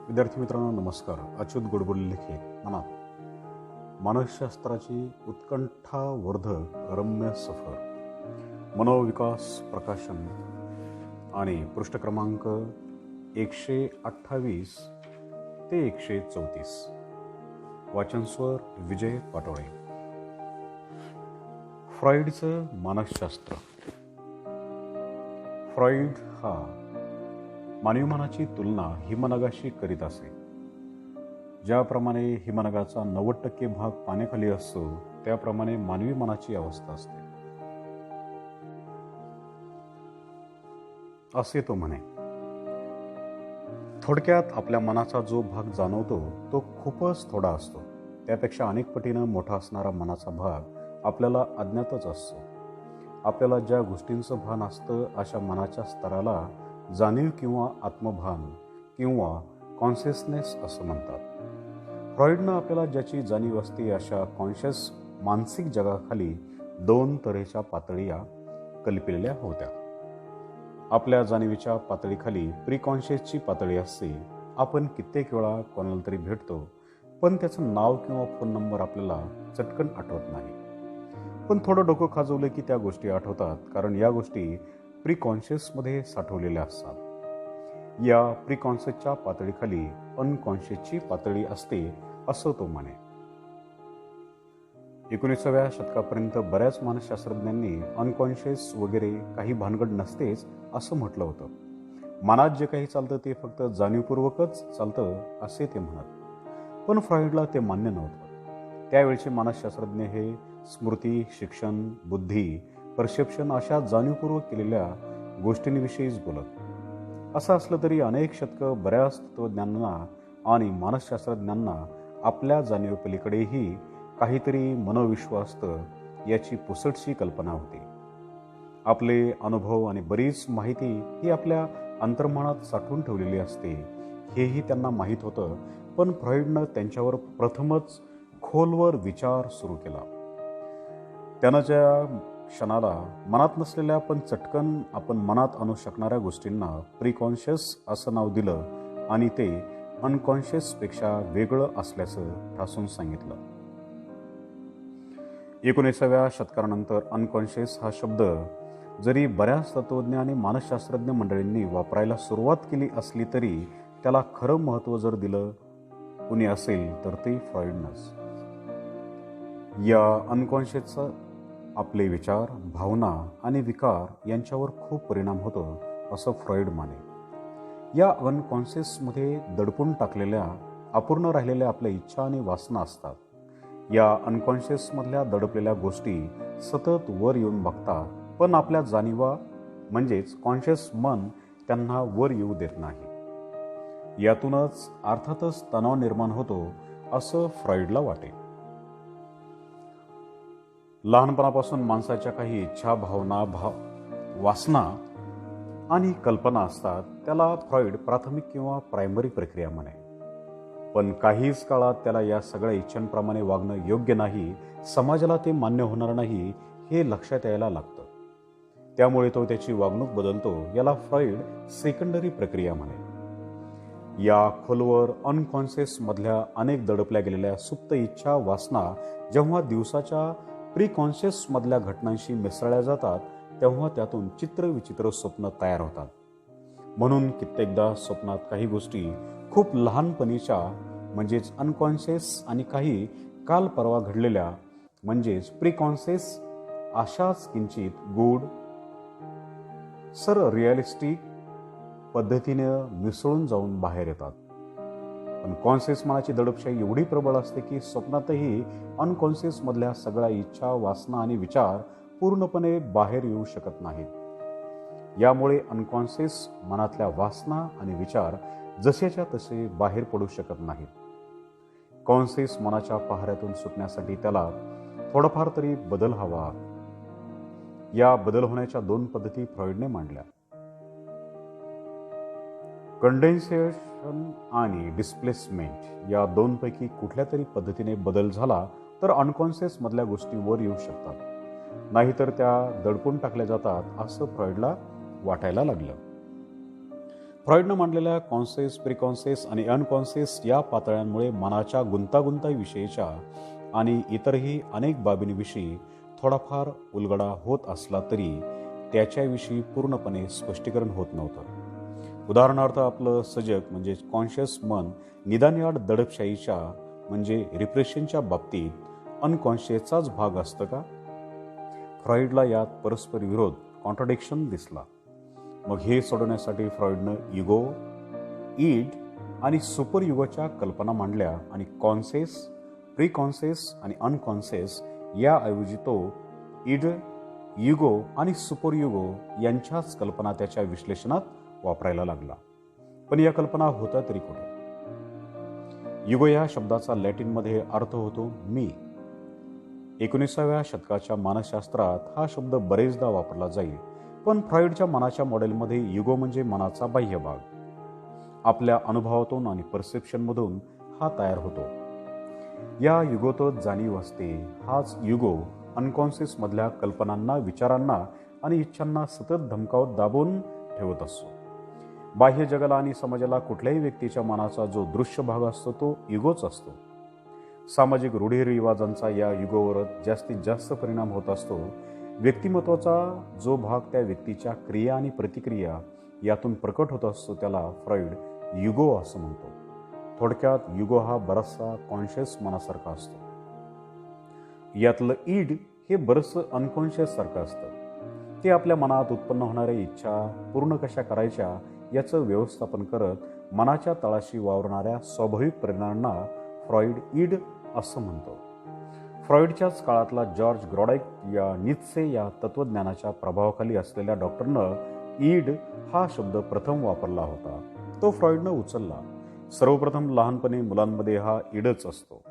विद्यार्थी मित्रांनो नमस्कार. अच्युत गोडबोले लिखित मनात मानसशास्त्राची उत्कंठावर्धक रम्य सफर, मनोविकास प्रकाशन आणि पृष्ठ क्रमांक 128 ते 134. वाचनस्वर विजय पाटोळे. फ्रॉइडचं मानसशास्त्र. फ्रॉइड हा मानवी मनाची तुलना हिमनगाशी करीत असे. ज्याप्रमाणे हिमनगाचा 90% भाग पाण्याखाली असतो त्याप्रमाणे मानवी मनाची अवस्था असते असे तो म्हणे. थोडक्यात आपल्या मनाचा जो भाग जाणवतो तो खूपच थोडा असतो. त्यापेक्षा अनेक पटीनं मोठा असणारा मनाचा भाग आपल्याला अज्ञातच असतो. आपल्याला ज्या गोष्टींचं भान असतं अशा मनाच्या स्तराला जाणीव किंवा आत्मभान किंवा कॉन्शियसनेस असं म्हणतात. फ्रॉइडनं आपल्याला ज्याची जाणीव असते अशा कॉन्शियस मानसिक जगाखाली 2 तऱ्हेच्या पातळ्या कल्पिलेल्या होत्या. आपल्या जाणीवीच्या पातळीखाली प्रीकॉन्शियसची पातळी असते. आपण कित्येक वेळा कोणाला तरी भेटतो पण त्याचं नाव किंवा फोन नंबर आपल्याला चटकन आठवत नाही. पण थोडं डोकं खाजवलं की त्या गोष्टी आठवतात, कारण या गोष्टी प्रीकॉन्शियसमध्ये साठवलेल्या असतात. या प्रीकॉन्शियसच्या पातळीखाली अनकॉन्शियसची पातळी असते असं तो म्हणे. 19व्या शतकापर्यंत बऱ्याच मानसशास्त्रज्ञांनी अनकॉन्शियस वगैरे काही भानगड नसतेच असं म्हटलं होतं. मनात जे काही चालतं ते फक्त जाणीवपूर्वकच चालतं असे ते म्हणत. पण फ्रॉइडला ते मान्य नव्हतं. त्यावेळचे मानसशास्त्रज्ञ हे स्मृती, शिक्षण, बुद्धी, परसेप्शन अशा जाणीवपूर्वक केलेल्या गोष्टींविषयीच बोलत. असं असलं तरी अनेक शतकं बऱ्याच तत्त्वज्ञांना आणि मानसशास्त्रज्ञांना आपल्या जाणीवेपलीकडेही काहीतरी मनोविश्व असतं याची पुसटशी कल्पना होती. आपले अनुभव आणि बरीच माहिती ही आपल्या अंतर्मनात साठवून ठेवलेली असते हेही त्यांना माहीत होतं. पण फ्रॉइडनं त्यांच्यावर प्रथमच खोलवर विचार सुरू केला. त्यानं ज्या क्षणाला मनात नसलेल्या पण चटकन आपण मनात आणू शकणाऱ्या गोष्टींना प्रीकॉन्शियस असं नाव दिलं आणि ते अनकॉन्शियसपेक्षा वेगळं असल्याचं ठासून सांगितलं. 19व्या शतकानंतर अनकॉन्शियस हा शब्द जरी बऱ्याच तत्त्वज्ञ आणि मानसशास्त्रज्ञ मंडळींनी वापरायला सुरुवात केली असली तरी त्याला खरं महत्त्व जर दिलं कुणी असेल तर ते फ्रॉइडनंच. या अनकॉन्शियसचा आपले विचार, भावना आणि विकार यांच्यावर खूप परिणाम होतो असं फ्रॉइड माने. या अनकॉन्शियसमध्ये दडपून टाकलेल्या, अपूर्ण राहिलेल्या आपल्या इच्छा आणि वासना असतात. या अनकॉन्शियसमधल्या दडपलेल्या गोष्टी सतत वर येऊन बघतात, पण आपल्या जाणीवा म्हणजेच कॉन्शियस मन त्यांना वर येऊ देत नाही. यातूनच अर्थातच तणाव निर्माण होतो असं फ्रॉइडला वाटे. लहानपणापासून माणसाच्या काही इच्छा, भावना, वासना आणि कल्पना असतात. त्याला फ्रॉइड प्राथमिक किंवा प्रायमरी प्रक्रिया म्हणे. पण काहीच काळात त्याला या सगळ्या इच्छांप्रमाणे वागणं योग्य नाही, समाजाला ते मान्य होणार नाही हे लक्षात यायला लागतं. त्यामुळे तो त्याची वागणूक बदलतो. याला फ्रॉइड सेकंडरी प्रक्रिया म्हणे. या खोलवर अनकॉन्शियसमधल्या अनेक दडपल्या गेलेल्या सुप्त इच्छा, वासना जेव्हा दिवसाच्या प्रीकॉन्शियस मधल्या घटनांशी मिसळल्या जातात तेव्हा त्यातून चित्रविचित्र स्वप्न तयार होतात. म्हणून कित्येकदा स्वप्नात काही गोष्टी खूप लहानपणीच्या म्हणजेच अनकॉन्शियस आणि काही काल परवा घडलेल्या म्हणजेच प्रीकॉन्शियस अशाच किंचित गूढ रिअलिस्टिक पद्धतीने मिसळून जाऊन बाहेर येतात. पण कॉन्शियस मनाची दडपशाही एवढी प्रबळ असते की स्वप्नातही अनकॉन्शियस मधल्या सगळ्या इच्छा, वासना आणि विचार पूर्णपणे बाहेर येऊ शकत नाहीत. यामुळे अनकॉन्शियस मनातल्या वासना आणि विचार जसेच्या तसे बाहेर पडू शकत नाहीत. कॉन्शियस मनाच्या पहाऱ्यातून सुटण्यासाठी त्याला थोडाफार तरी बदल हवा. या बदल होण्याच्या 2 पद्धती फ्रॉइडने मांडल्या. कंडेन्सेशन आणि डिस्प्लेसमेंट या 2 पैकी कुठल्या तरी पद्धतीने बदल झाला तर अनकॉन्शियस मधल्या गोष्टी वर येऊ शकतात, नाहीतर त्या दडपून टाकल्या जातात असं फ्रॉइडला वाटायला लागलं. फ्रॉइडनं मांडलेल्या कॉन्शियस, प्रिकॉन्शियस आणि अनकॉन्शियस या पातळ्यांमुळे मनाच्या गुंतागुंताविषयीच्या आणि इतरही अनेक बाबींविषयी थोडाफार उलगडा होत असला तरी त्याच्याविषयी पूर्णपणे स्पष्टीकरण होत नव्हतं. उदाहरणार्थ आपलं सजग म्हणजे कॉन्शियस मन निदान या दडपशाहीच्या म्हणजे रिप्रेशनच्या बाबतीत अनकॉन्शियसचाच भाग असतं का? फ्रॉइडला यात परस्पर विरोध कॉन्ट्राडिक्शन दिसला. मग हे सोडवण्यासाठी फ्रॉइडनं इगो, ईड आणि सुपर युगोच्या कल्पना मांडल्या आणि कॉन्शियस, प्रिकॉन्शियस आणि अनकॉन्शियस याऐवजी तो ईड, युगो आणि सुपर युगो यांच्याच कल्पना त्याच्या विश्लेषणात वापरायला लागला. पण या कल्पना होत्या तरी कुठे? युगो या शब्दाचा लॅटिनमध्ये अर्थ होतो मी. 19व्या शतकाच्या मानसशास्त्रात हा शब्द बरेचदा वापरला जाईल, पण फ्रॉइडच्या मनाच्या मॉडेलमध्ये युगो म्हणजे मनाचा बाह्य भाग. आपल्या अनुभवातून आणि परसेप्शनमधून हा तयार होतो. या युगोतच जाणीव असते. हाच युगो अनकॉन्शियस मधल्या कल्पनांना, विचारांना आणि इच्छांना सतत धमकावत दाबून ठेवत असतो. बाह्य जगाला आणि समाजाला कुठल्याही व्यक्तीच्या मनाचा जो दृश्य भाग असतो तो युगोच असतो. सामाजिक रूढीरिवाजांचा या युगोवर जास्तीत जास्त परिणाम होत असतो. व्यक्तिमत्वाचा जो भाग त्या व्यक्तीच्या क्रिया आणि प्रतिक्रिया यातून प्रकट होत असतो त्याला फ्रॉइड युगो असं म्हणतो. थोडक्यात युगो हा बराचसा कॉन्शियस मनासारखा असतो. यातलं ईड हे बरंचसं अनकॉन्शियस सारखं असतं. ते आपल्या मनात उत्पन्न होणाऱ्या इच्छा पूर्ण कशा करायच्या याचं व्यवस्थापन करत मनाच्या तळाशी वावरणाऱ्या स्वाभाविक परिणामांना फ्रॉइड ईड असं म्हणतो. फ्रॉइडच्याच काळातला जॉर्ज ग्रॉडाइक या नीत्से या तत्वज्ञानाच्या प्रभावाखाली असलेल्या डॉक्टरनं ईड हा शब्द प्रथम वापरला होता. तो फ्रॉइडनं उचलला. सर्वप्रथम लहानपणी मुलांमध्ये हा ईडच असतो.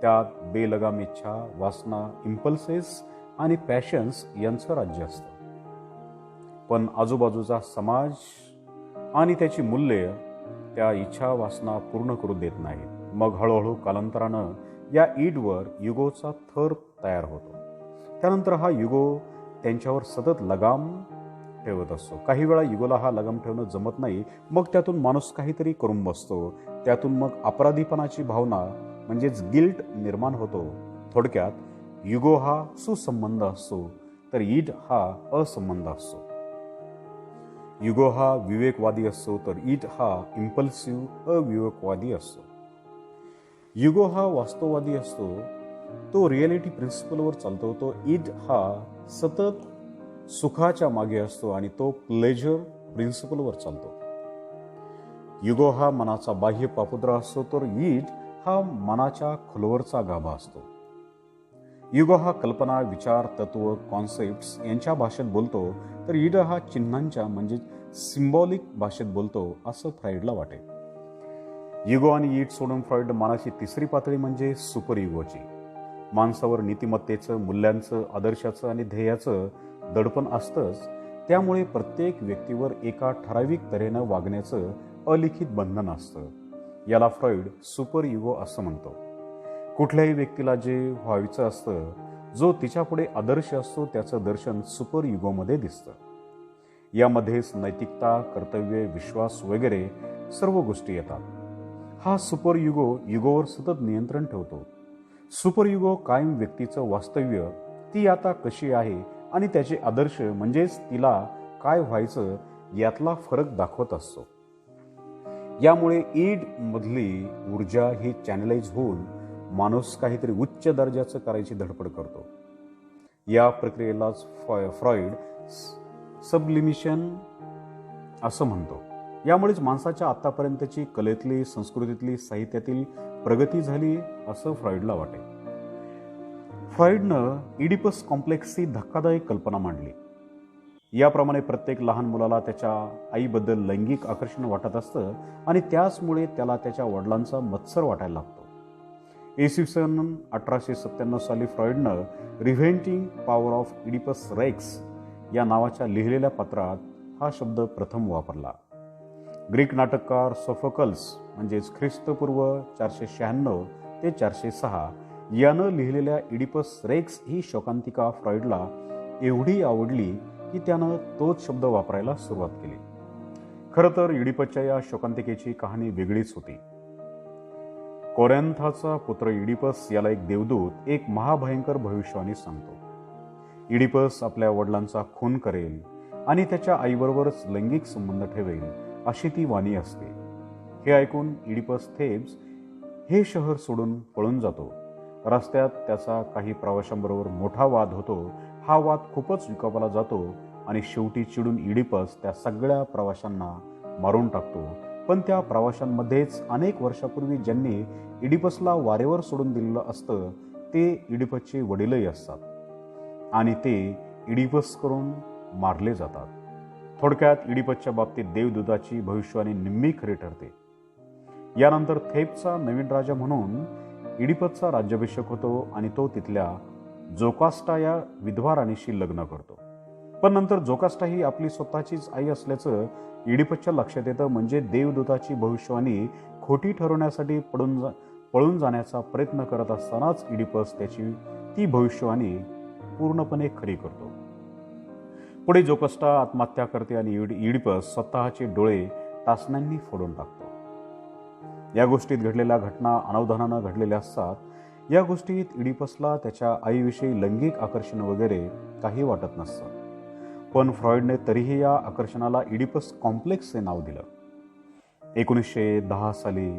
त्यात बेलगाम इच्छा, वासना, इम्पल्सेस आणि पॅशन्स यांचं राज्य असतं. पण आजूबाजूचा समाज आणि त्याची मूल्य त्या इच्छा, वासना पूर्ण करू देत नाहीत. मग हळूहळू कालांतरानं या ईडवर युगोचा थर तयार होतो. त्यानंतर हा युगो त्यांच्यावर सतत लगाम ठेवत असतो. काही वेळा युगोला हा लगाम ठेवणं जमत नाही. मग त्यातून माणूस काहीतरी करून बसतो. त्यातून मग अपराधीपणाची भावना म्हणजेच गिल्ट निर्माण होतो. थोडक्यात युगो हा सुसंबंध असतो तर ईड हा असंबंध असतो. युगो हा विवेकवादी असतो तर ईड हा इम्पल्सिव्ह अविवेकवादी असतो. युगो हा वास्तववादी असतो. तो रिॲलिटी प्रिन्सिपलवर चालतो. तो ईड हा सतत सुखाच्या मागे असतो आणि तो प्लेजर प्रिन्सिपलवर चालतो. युगो हा मनाचा बाह्य पापुद्रा असतो तर ईड हा मनाच्या खोलवरचा गाभा असतो. युगो हा कल्पना, विचार, तत्व, कॉन्सेप्ट्स यांच्या भाषेत बोलतो तर ईड हा चिन्हांच्या म्हणजे सिम्बॉलिक भाषेत बोलतो असं फ्रॉइडला वाटे. युगो आणि ईड सोडून फ्रॉइड मनाची तिसरी पातळी म्हणजे सुपर युगोची. माणसावर नीतिमत्तेचं, मूल्यांचं, आदर्शाचं आणि ध्येयाचं दडपण असतंच. त्यामुळे प्रत्येक व्यक्तीवर एका ठराविक तऱ्हेनं वागण्याचं अलिखित बंधन असतं. याला फ्रॉइड सुपर युगो असं म्हणतो. कुठल्याही व्यक्तीला जे व्हायचं असतं, जो तिच्यापुढे आदर्श असतो त्याचं दर्शन सुपर युगोमध्ये दिसतं. यामध्येच नैतिकता, कर्तव्य, विश्वास वगैरे सर्व गोष्टी येतात. हा सुपर युगो युगोवर सतत नियंत्रण ठेवतो. सुपर युगो कायम व्यक्तीचं वास्तव्य, ती आता कशी आहे आणि त्याचे आदर्श म्हणजेच तिला काय व्हायचं यातला फरक दाखवत असतो. यामुळे ईड मधली ऊर्जा ही चॅनलाइज होऊन माणूस काहीतरी उच्च दर्जाचं करायची धडपड करतो. या प्रक्रियेलाच फ्रॉइड सबलिमिशन असं म्हणतो. यामुळेच माणसाच्या आतापर्यंतची कलेतली, संस्कृतीतली, साहित्यातील प्रगती झाली असं फ्रॉइडला वाटे. फ्रॉइडनं इडिपस कॉम्प्लेक्सची धक्कादायक कल्पना मांडली. याप्रमाणे प्रत्येक लहान मुलाला त्याच्या आईबद्दल लैंगिक आकर्षण वाटत असतं आणि त्याचमुळे त्याला त्याच्या वडिलांचा मत्सर वाटायला लागतो. इसवी सन 1897 साली फ्रॉइडनं रिव्हेंटिंग पॉवर ऑफ इडिपस रेक्स या नावाच्या लिहिलेल्या पत्रात हा शब्द प्रथम वापरला. ग्रीक नाटककार सोफोकल्स म्हणजेच ख्रिस्तपूर्व 496 ते 406 यानं लिहिलेल्या इडिपस रेक्स ही शोकांतिका फ्रॉइडला एवढी आवडली की त्यानं तोच शब्द वापरायला सुरुवात केली. खरं तर इडिपसच्या या शोकांतिकेची कहाणी वेगळीच होती. कोरॅन्थाचा पुत्र इडिपस याला एक देवदूत एक महाभयंकर भविष्यवाणी सांगतो. इडिपस आपल्या वडिलांचा खून करेल आणि त्याच्या आईबरोबरच लैंगिक संबंध ठेवेल अशी ती वाणी असते. हे ऐकून इडिपस थेब्स हे शहर सोडून पळून जातो. रस्त्यात त्याचा काही प्रवाशांबरोबर मोठा वाद होतो. हा वाद खूपच विकोपाला जातो आणि शेवटी चिडून इडिपस त्या सगळ्या प्रवाशांना मारून टाकतो. पण त्या प्रवाशांमध्येच अनेक वर्षापूर्वी ज्यांनी इडिपसला वारेवर सोडून दिलेलं असतं ते इडिपसचे वडीलही असतात आणि ते इडिपस करून मारले जातात. थोडक्यात इडिपसच्या बाबतीत देवदूताची भविष्यवाणी निम्मी खरी ठरते. यानंतर थेब्सचा नवीन राजा म्हणून इडिपसचा राज्याभिषेक होतो आणि तो तिथल्या जोकास्टा या विधवा राणीशी लग्न करतो. पण नंतर जोकास्टा ही आपली स्वतःचीच आई असल्याचं इडिपसच्या लक्षात येतं. म्हणजे देवदूताची भविष्यवाणी खोटी ठरवण्यासाठी पळून जाण्याचा प्रयत्न करत असतानाच इडिपस त्याची ती भविष्यवाणी पूर्णपणे खरी करतो. पुढे जोकास्टा आत्महत्या करते आणि इडिपस स्वतःचे डोळे टाचण्यांनी फोडून टाकतो. या गोष्टीत घडलेल्या घटना अनावधानानं घडलेल्या असतात. या गोष्टीत इडिपसला त्याच्या आईविषयी लैंगिक आकर्षण वगैरे काही वाटत नसतं. पण फ्रॉइडने तरीही या आकर्षणाला इडिपस कॉम्प्लेक्स हे नाव दिलं. 1910 साली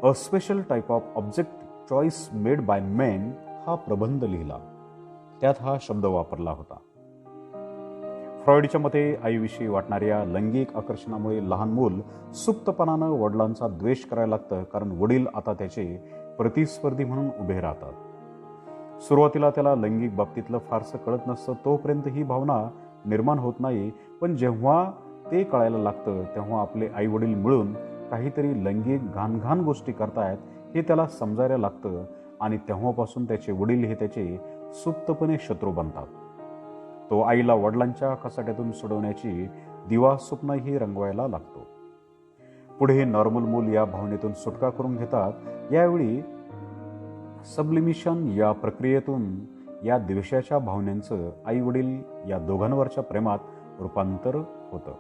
a special type of object choice made by main हा प्रबंध लिहिला. त्यात हा शब्द वापरला होता. फ्रॉइडच्या मते आईविषयी वाटणाऱ्या लैंगिक आकर्षणामुळे लहान मूल सुप्तपणानं वडिलांचा द्वेष करायला लागतं, कारण वडील आता त्याचे प्रतिस्पर्धी म्हणून उभे राहतात. सुरुवातीला त्याला लैंगिक बाबतीतलं फारसं कळत नसतं. तोपर्यंत ही भावना निर्माण होत नाही. पण जेव्हा ते कळायला लागतं तेव्हा आपले आई वडील मिळून काहीतरी लैंगिक घाणघाण गोष्टी करतायत हे त्याला समजायला लागतं आणि तेव्हापासून त्याचे वडील हे त्याचे सुप्तपणे शत्रू बनतात. तो आईला वडिलांच्या खसाट्यातून सोडवण्याची दिवा स्वप्नही रंगवायला लागतो. पुढे नॉर्मल मूल या भावनेतून सुटका करून घेतात. यावेळी सबलिमिशन या प्रक्रियेतून या द्वेषाच्या भावनांचं आई वडील या दोघांवरच्या प्रेमात रूपांतर होतं.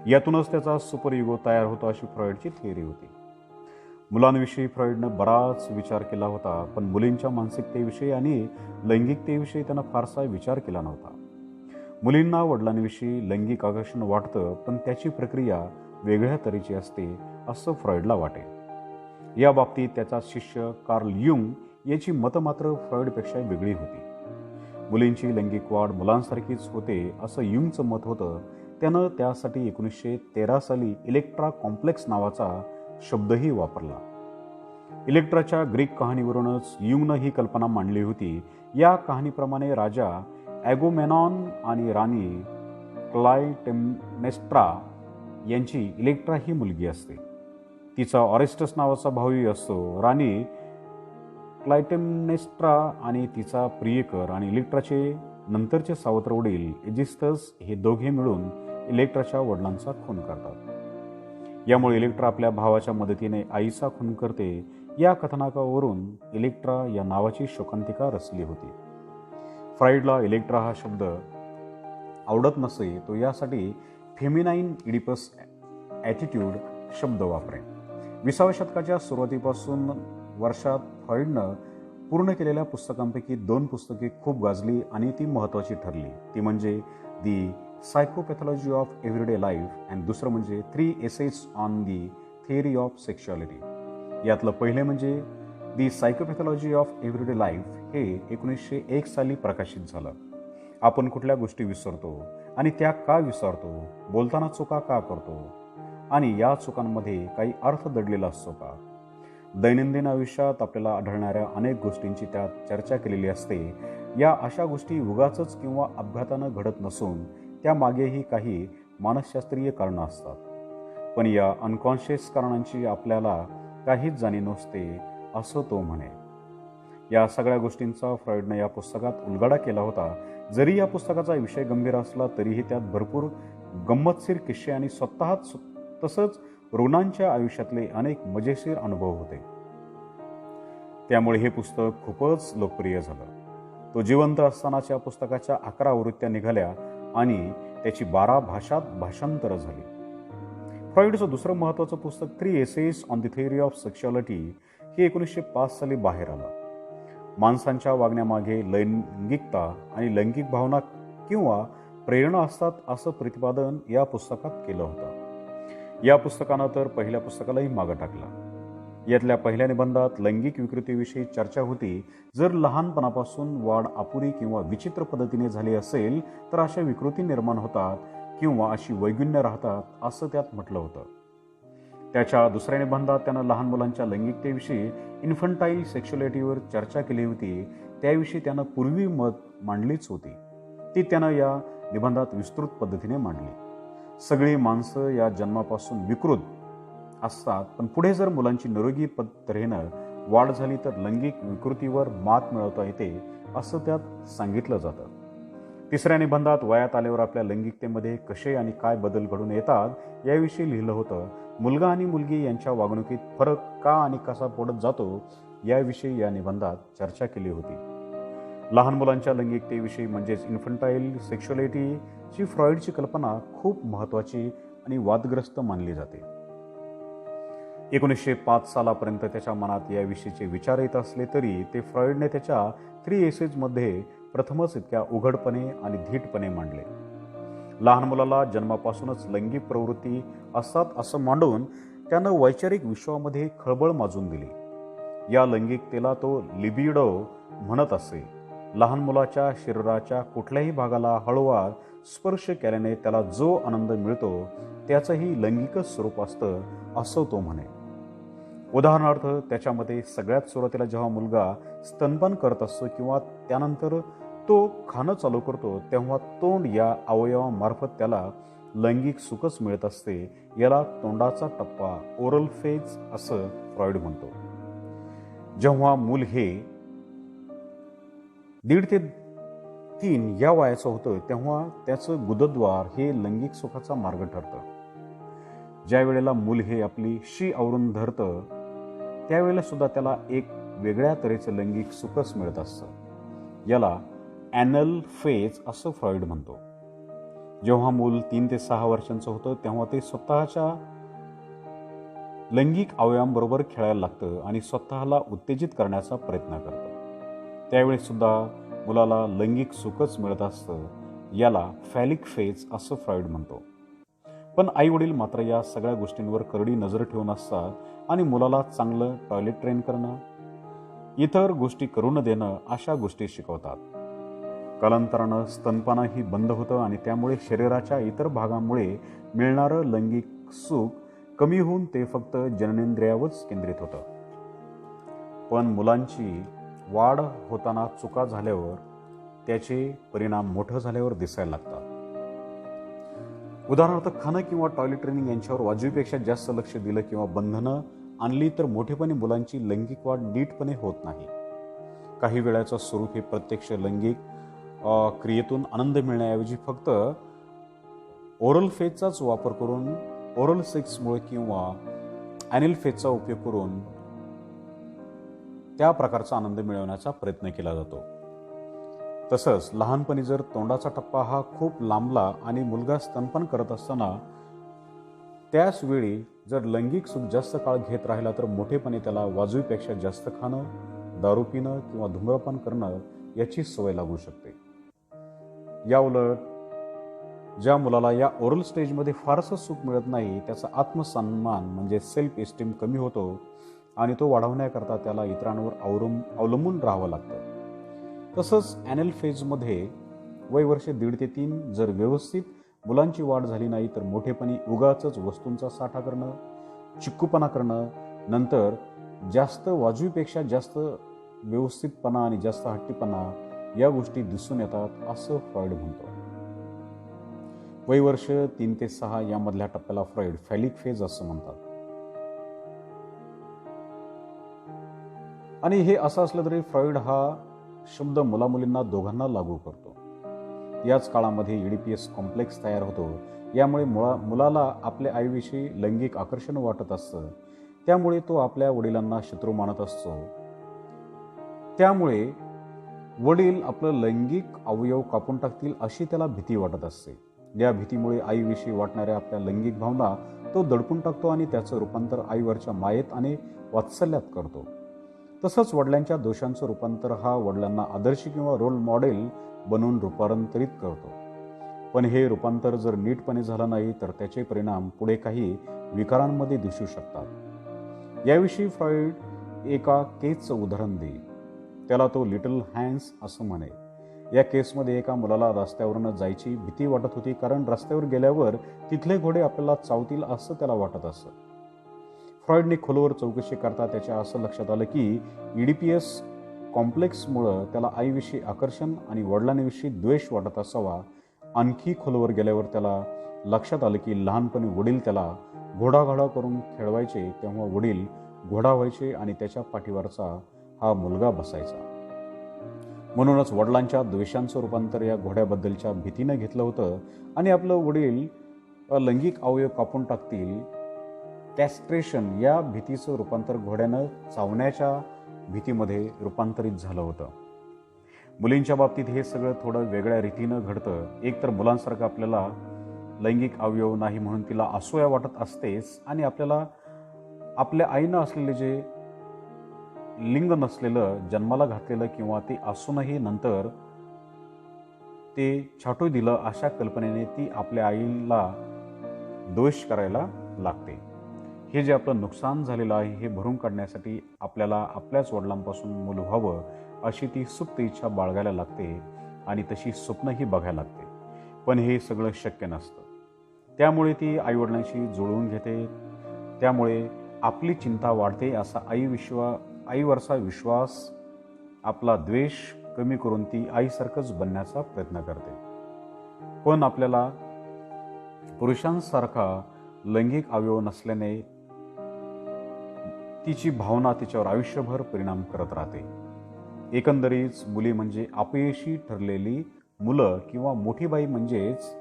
यातूनच त्याचा सुपर इगो तयार होतो अशी फ्रॉइडची थिअरी होती. मुलांविषयी फ्रॉइडनं बराच विचार केला होता, पण मुलींच्या मानसिकतेविषयी आणि लैंगिकतेविषयी त्यानं फारसा विचार केला नव्हता. मुलींना वडिलांविषयी लैंगिक आकर्षण वाटतं, पण त्याची प्रक्रिया वेगळ्या तऱ्हेची असते असं फ्रॉइडला वाटे. या बाबतीत त्याचा शिष्य कार्ल युंग याची मतं मात्र फ्रॉइडपेक्षा वेगळी होती. मुलींची लैंगिक वाढ मुलांसारखीच होते असं युंगचं मत होतं. त्यानं त्यासाठी 1913 साली इलेक्ट्रा कॉम्प्लेक्स नावाचा शब्दही वापरला. इलेक्ट्राच्या ग्रीक कहाणीवरूनच युंगनं ही कल्पना मांडली होती. या कहाणीप्रमाणे राजा ॲगोमेनॉन आणि राणी क्लायटेम्नेस्ट्रा यांची इलेक्ट्रा ही मुलगी असते. तिचा ऑरेस्टस नावाचा भाऊही असतो. राणी क्लायटेम्नेस्ट्रा आणि तिचा प्रियकर आणि इलेक्ट्राचे नंतरचे सावत्र वडील एजिस्थस हे दोघे मिळून इलेक्ट्राच्या वडिलांचा खून करतात. यामुळे इलेक्ट्रा आपल्या भावाच्या मदतीने आईचा खून करते. या कथानकावरून इलेक्ट्रा या नावाची शोकांतिका रचली होती. फ्रॉइडला इलेक्ट्रा हा शब्द आवडत नसे. तो यासाठी फेमिनाईन इडिपस ॲटिट्यूड शब्द वापरे. 20व्या शतकाच्या सुरुवातीपासून वर्षात फ्रॉइडनं पूर्ण केलेल्या पुस्तकांपैकी 2 पुस्तके खूप गाजली आणि ती महत्त्वाची ठरली. ती म्हणजे the psychopathology of everyday life आणि दुसरं म्हणजे 3 essays on the theory of sexuality. यातलं पहिले म्हणजे the psychopathology of everyday life हे 1901 साली प्रकाशित झालं. आपण कुठल्या गोष्टी विसरतो आणि त्या का विसरतो, बोलताना चुका का करतो आणि या चुकांमध्ये काही अर्थ दडलेला असतो का, दैनंदिन आयुष्यात आपल्याला आढळणाऱ्या अनेक गोष्टींची त्यात चर्चा केलेली असते. या अशा गोष्टी उगाचच किंवा अपघातानं घडत नसून त्यामागेही काही मानसशास्त्रीय कारणं असतात. पण या अनकॉन्शियस कारणांची आपल्याला काहीच जाणीव नसते असं तो म्हणे. या सगळ्या गोष्टींचा फ्रॉइडनं या पुस्तकात उलगडा केला होता. जरी या पुस्तकाचा विषय गंभीर असला तरीही त्यात भरपूर गंमतशीर किस्से आणि स्वतःच तसंच रुग्णांच्या आयुष्यातले अनेक मजेशीर अनुभव होते. त्यामुळे हे पुस्तक खूपच लोकप्रिय झालं. तो जिवंत असतानाच या पुस्तकाच्या 11 आवृत्त्या निघाल्या आणि त्याची 12 भाषात भाषांतरं झाली. फ्रॉइडचं दुसरं महत्त्वाचं पुस्तक 3 essays on the theory of sexuality हे 1905 साली बाहेर आलं. माणसांच्या वागण्यामागे लैंगिकता आणि लैंगिक भावना किंवा प्रेरणा असतात असं प्रतिपादन या पुस्तकात केलं होतं. या पुस्तकानं तर पहिल्या पुस्तकालाही मागं टाकलं. यातल्या पहिल्या निबंधात लैंगिक विकृतीविषयी चर्चा होती. जर लहानपणापासून वाढ अपुरी किंवा विचित्र पद्धतीने झाली असेल तर अशा विकृती निर्माण होतात किंवा अशी वैगुण्य राहतात असं त्यात म्हटलं होतं. त्याच्या दुसऱ्या निबंधात त्यानं लहान मुलांच्या लैंगिकतेविषयी इन्फंटाईल सेक्शुअलिटीवर चर्चा केली होती. त्याविषयी त्यानं पूर्वी मत मांडलीच होती. ती त्यानं या निबंधात विस्तृत पद्धतीने मांडली. सगळी माणसं या जन्मापासून विकृत असतात, पण पुढे जर मुलांची निरोगी तऱ्हेनं वाढ झाली तर लैंगिक विकृतीवर मात मिळवता येते असं त्यात सांगितलं जातं. तिसऱ्या निबंधात वयात आल्यावर आपल्या लैंगिकतेमध्ये कसे आणि काय बदल घडून येतात याविषयी लिहिलं होतं. मुलगा आणि मुलगी यांच्या वागणुकीत फरक का आणि कसा पडत जातो याविषयी या निबंधात चर्चा केली होती. लहान मुलांच्या लैंगिकतेविषयी म्हणजेच इन्फंटाईल सेक्शुअलिटीची फ्रॉइडची कल्पना खूप महत्त्वाची आणि वादग्रस्त मानली जाते. 1905 सालापर्यंत त्याच्या मनात याविषयीचे विचार येत असले तरी ते फ्रॉइडने त्याच्या 3 एसेसमध्ये प्रथमच इतक्या उघडपणे आणि धीटपणे मांडले. लहान मुलाला जन्मापासूनच लैंगिक प्रवृत्ती असतात असं मांडून त्यानं वैचारिक विश्वामध्ये खळबळ माजून दिली. या लैंगिकतेला तो लिबिडो म्हणत असे. लहान मुलाच्या शरीराच्या कुठल्याही भागाला हळूवार स्पर्श केल्याने त्याला जो आनंद मिळतो त्याचंही लैंगिकच स्वरूप असतं असं तो म्हणे. उदाहरणार्थ त्याच्यामध्ये सगळ्यात सुरुवातीला जेव्हा मुलगा स्तनपान करत असतो किंवा त्यानंतर तो खाणं चालू करतो तेव्हा तोंड या अवयवामार्फत त्याला लैंगिक सुखच मिळत असते. याला तोंडाचा टप्पा ओरल फेज असं फ्रॉइड म्हणतो. जेव्हा मूल हे 1.5 ते 3 या वयाचं होतं तेव्हा त्याचं गुदद्वार हे लैंगिक सुखाचा मार्ग ठरतं. ज्या वेळेला मूल हे आपली शी आवरून धरतं त्यावेळेला सुद्धा त्याला एक वेगळ्या तऱ्हेचं लैंगिक सुखच मिळत असतं. याला ॲनल फेज असं फ्रॉइड म्हणतो. जेव्हा मूल 3 ते 6 वर्षांचं होतं तेव्हा ते स्वतःच्या लैंगिक अवयवांबरोबर खेळायला लागतं आणि स्वतःला उत्तेजित करण्याचा प्रयत्न करतं. त्यावेळी सुद्धा मुलाला लैंगिक सुखच मिळत असतं. याला फॅलिक फेज असं फ्रॉइड म्हणतो. पण आई वडील मात्र या सगळ्या गोष्टींवर करडी नजर ठेवून असतात आणि मुलाला चांगलं टॉयलेट ट्रेन करणं, इतर गोष्टी करू न देणं अशा गोष्टी शिकवतात. कालांतरानं स्तनपानही बंद होतं आणि त्यामुळे शरीराच्या इतर भागांमुळे मिळणारं लैंगिक सुख कमी होऊन ते फक्त जननेंद्रियावरच केंद्रित होतं. पण मुलांची वाढ होताना चुका झाल्यावर त्याचे परिणाम मोठं झाल्यावर दिसायला लागतात. उदाहरणार्थ खाणं किंवा टॉयलेट ट्रेनिंग यांच्यावर वाजवीपेक्षा जास्त लक्ष दिलं किंवा बंधनं आणली तर मोठेपणी मुलांची लैंगिक वाढ नीटपणे होत नाही. काही वेळाचं स्वरूप हे प्रत्यक्ष लैंगिक क्रियेतून आनंद मिळण्याऐवजी फक्त ओरल फेजचाच वापर करून ओरल सेक्समुळे किंवा ॲनल फेजचा उपयोग करून त्या प्रकारचा आनंद मिळवण्याचा प्रयत्न केला जातो. तसंच लहानपणी जर तोंडाचा टप्पा हा खूप लांबला आणि मुलगा स्तनपान करत असताना त्याच वेळी जर लैंगिक सुख जास्त काळ घेत राहिला तर मोठेपणी त्याला वाजवीपेक्षा जास्त खाणं, दारू पिणं किंवा धूम्रपान करणं याची सवय लागू शकते. या उलट ज्या मुलाला या ओरल स्टेजमध्ये फारसं सुख मिळत नाही त्याचा आत्मसन्मान म्हणजे सेल्फ एस्टीम कमी होतो आणि तो वाढवण्याकरता त्याला इतरांवर अवलंबून राहावं लागतं. तसंच ॲनल फेजमध्ये वय वर्ष 1.5 ते 3 जर व्यवस्थित मुलांची वाढ झाली नाही तर मोठेपणी उगाचच वस्तूंचा साठा करणं, चिक्कूपणा करणं, नंतर जास्त वाजवीपेक्षा जास्त व्यवस्थितपणा आणि जास्त हट्टीपणा या गोष्टी दिसून येतात असं फ्रॉइड म्हणतो. वय वर्ष 3 ते 6 यामधल्या टप्प्याला फ्रॉइड फॅलिक फेज असं म्हणतात. आणि हे असं असलं तरी फ्रॉइड हा शब्द मुलामुलींना दोघांना लागू करतो. याच काळामध्ये EDPS कॉम्प्लेक्स तयार होतो. यामुळे मुलाला आपल्या आईविषयी लैंगिक आकर्षण वाटत असतं. त्यामुळे तो आपल्या वडिलांना शत्रू मानत असतो. त्यामुळे वडील आपलं लैंगिक अवयव कापून टाकतील अशी त्याला भीती वाटत असते. या भीतीमुळे आईविषयी वाटणाऱ्या आपल्या लैंगिक भावना तो दडपून टाकतो आणि त्याचं रूपांतर आईवरच्या मायेत आणि वात्सल्यात करतो. तसंच वडिलांच्या दोषांचं रूपांतर हा वडिलांना आदर्श किंवा रोल मॉडेल बनवून रूपांतरित करतो. पण हे रूपांतर जर नीटपणे झालं नाही तर त्याचे परिणाम पुढे काही विकारांमध्ये दिसू शकतात. याविषयी फ्रॉइड एका केसचं उदाहरण देईल. त्याला तो लिटल हॅन्स असं म्हणे. या केसमध्ये एका मुलाला रस्त्यावरून जायची भीती वाटत होती, कारण रस्त्यावर गेल्यावर तिथले घोडे आपल्याला चावतील असं त्याला वाटत असं. फ्रॉइडने खोलवर चौकशी करता त्याच्या असं लक्षात आलं की इडिपियस कॉम्प्लेक्समुळं त्याला आईविषयी आकर्षण आणि वडिलांविषयी द्वेष वाटत असावा. आणखी खोलवर गेल्यावर त्याला लक्षात आलं की लहानपणी वडील त्याला घोडाघोडा करून खेळवायचे, तेव्हा वडील घोडा व्हायचे आणि त्याच्या पाठीवरचा हा मुलगा बसायचा. म्हणूनच वडिलांच्या द्वेषांचं रूपांतर या घोड्याबद्दलच्या भीतीनं घेतलं होतं आणि आपलं वडील लैंगिक अवयव कापून टाकतील, कॅस्ट्रेशन या भीतीचं रूपांतर घोड्यानं चावण्याच्या भीतीमध्ये रूपांतरित झालं होतं. मुलींच्या बाबतीत हे सगळं थोडं वेगळ्या रीतीनं घडतं. एक तर मुलांसारखं आपल्याला लैंगिक अवयव नाही म्हणून तिला असूया वाटत असतेच, आणि आपल्याला आपल्या आईनं असलेले जे लिंग नसलेलं जन्माला घातलेलं किंवा ते असूनही नंतर ते छाटू दिलं अशा कल्पनेने ती आपल्या आईला दोष करायला लागते. हे जे आपलं नुकसान झालेलं आहे हे भरून काढण्यासाठी आपल्याला आपल्याच वडिलांपासून मूल व्हावं अशी ती सुप्त इच्छा बाळगायला लागते आणि तशी स्वप्नही बघायला लागते. पण हे सगळं शक्य नसतं. त्यामुळे ती आईवडिलांशी जुळवून घेते. त्यामुळे आपली चिंता वाढते. असा आईवरचा विश्वास, आपला द्वेष कमी करून ती आईसारखंच बनण्याचा प्रयत्न करते. पण आपल्याला पुरुषांसारखा लैंगिक अवयव नसल्याने तिची भावना तिच्यावर आयुष्यभर परिणाम करत राहते. एकंदरीत मुली म्हणजे अपयशी ठरलेली मुलं किंवा मोठी बाई म्हणजेच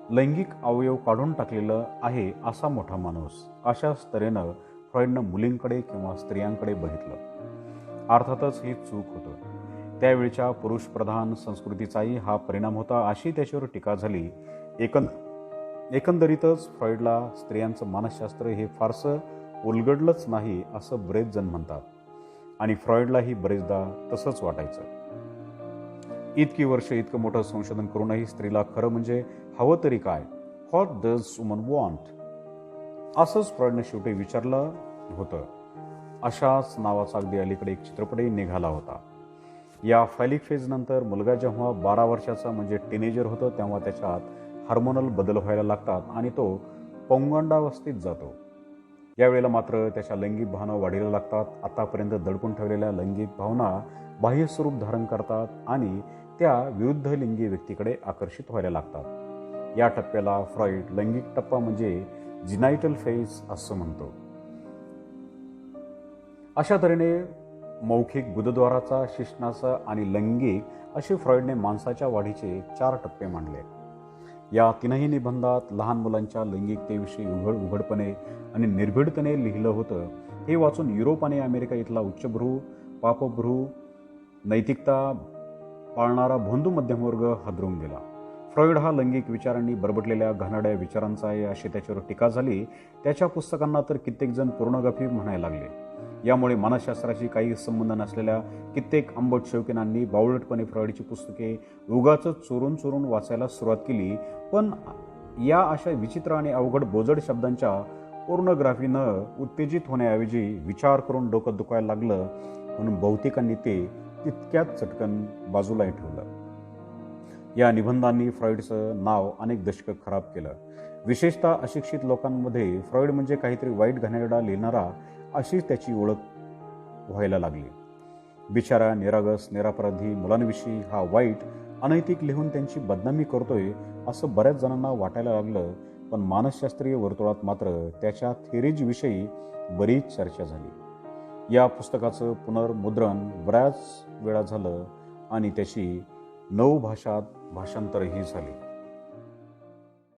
लैंगिक अवयव काढून टाकलेलं आहे असा मोठा माणूस. अशाच तऱ्हेनं फ्रॉइडनं मुलींकडे किंवा स्त्रियांकडे बघितलं. अर्थातच हे चूक होतं. त्यावेळच्या पुरुषप्रधान संस्कृतीचाही हा परिणाम होता अशी त्याच्यावर टीका झाली. एकंदरीतच फ्रॉइडला स्त्रियांचं मानसशास्त्र हे फारसं उलगडलंच नाही असं बरेच जण म्हणतात, आणि फ्रॉइडलाही बरेचदा तसंच वाटायचं. इतकी वर्ष इतकं मोठं संशोधन करूनही स्त्रीला खरं म्हणजे हवं तरी काय, व्हॉट डज वुमन वॉन्ट, असंच फ्रॉइडनं शेवटी विचारलं होतं. अशाच नावाचा अगदी अलीकडे एक चित्रपटही निघाला होता. या फॅलिक फेजनंतर मुलगा जेव्हा 12 वर्षाचा म्हणजे टीनेजर होतो तेव्हा त्याच्यात हार्मोनल बदल व्हायला लागतात आणि तो पौगंडावस्थेत जातो. यावेळेला मात्र त्याच्या लैंगिक भावना वाढीला लागतात. आतापर्यंत दडपून ठेवलेल्या लैंगिक भावना बाह्य स्वरूप धारण करतात आणि त्या विरुद्ध लिंगी व्यक्तीकडे आकर्षित व्हायला लागतात. या टप्प्याला फ्रॉइड लैंगिक टप्पा म्हणजे जिनायटल फेज असं म्हणतो. अशा तऱ्हेने मौखिक, गुदद्वाराचा, शिश्नाचा आणि लैंगिक असे फ्रॉइडने माणसाच्या वाढीचे 4 टप्पे मांडले. या तीनही निबंधात लहान मुलांच्या लैंगिकतेविषयी उघडपणे आणि निर्भीडतेने लिहिलं होतं. हे वाचून युरोप आणि अमेरिका इथला उच्चभ्रू, पापभ्रू, नैतिकता पाळणारा भोंदू मध्यमवर्ग हादरून गेला. फ्रॉइड हा लैंगिक विचारांनी बरबटलेल्या घाणेरड्या विचारांचा आहे अशी त्याच्यावर टीका झाली. त्याच्या पुस्तकांना तर कित्येक जण पोर्नोग्राफी म्हणायला लागले. यामुळे मानसशास्त्राशी काही संबंध नसलेल्या कित्येक आंबट शौकीनांनी बावळटपणे फ्रॉइडची पुस्तके उगाच चोरून चोरून वाचायला सुरुवात केली. पण या अशा विचित्र आणि अवघड बोजड शब्दांच्या पोर्नोग्राफीनं उत्तेजित होण्याऐवजी विचार करून डोकं दुखायला लागलं, म्हणून बहुतेकांनी ते तितक्यात चटकन बाजूलाही ठेवलं. या निबंधांनी फ्रॉइडचं नाव अनेक दशकं खराब केलं. विशेषतः अशिक्षित लोकांमध्ये फ्रॉइड म्हणजे काहीतरी वाईट घाणेरडा लिहिणारा अशीच त्याची ओळख व्हायला लागली. बिचारा निरागस निरापराधी मुलांविषयी हा वाईट अनैतिक लिहून त्यांची बदनामी करतोय असं बऱ्याच जणांना वाटायला लागलं. पण मानसशास्त्रीय वर्तुळात मात्र त्याच्या थेरीजविषयी बरीच चर्चा झाली. या पुस्तकाचं पुनर्मुद्रण बऱ्याच वेळा झालं आणि त्याची 9 भाषांत भाषांतरही झाली.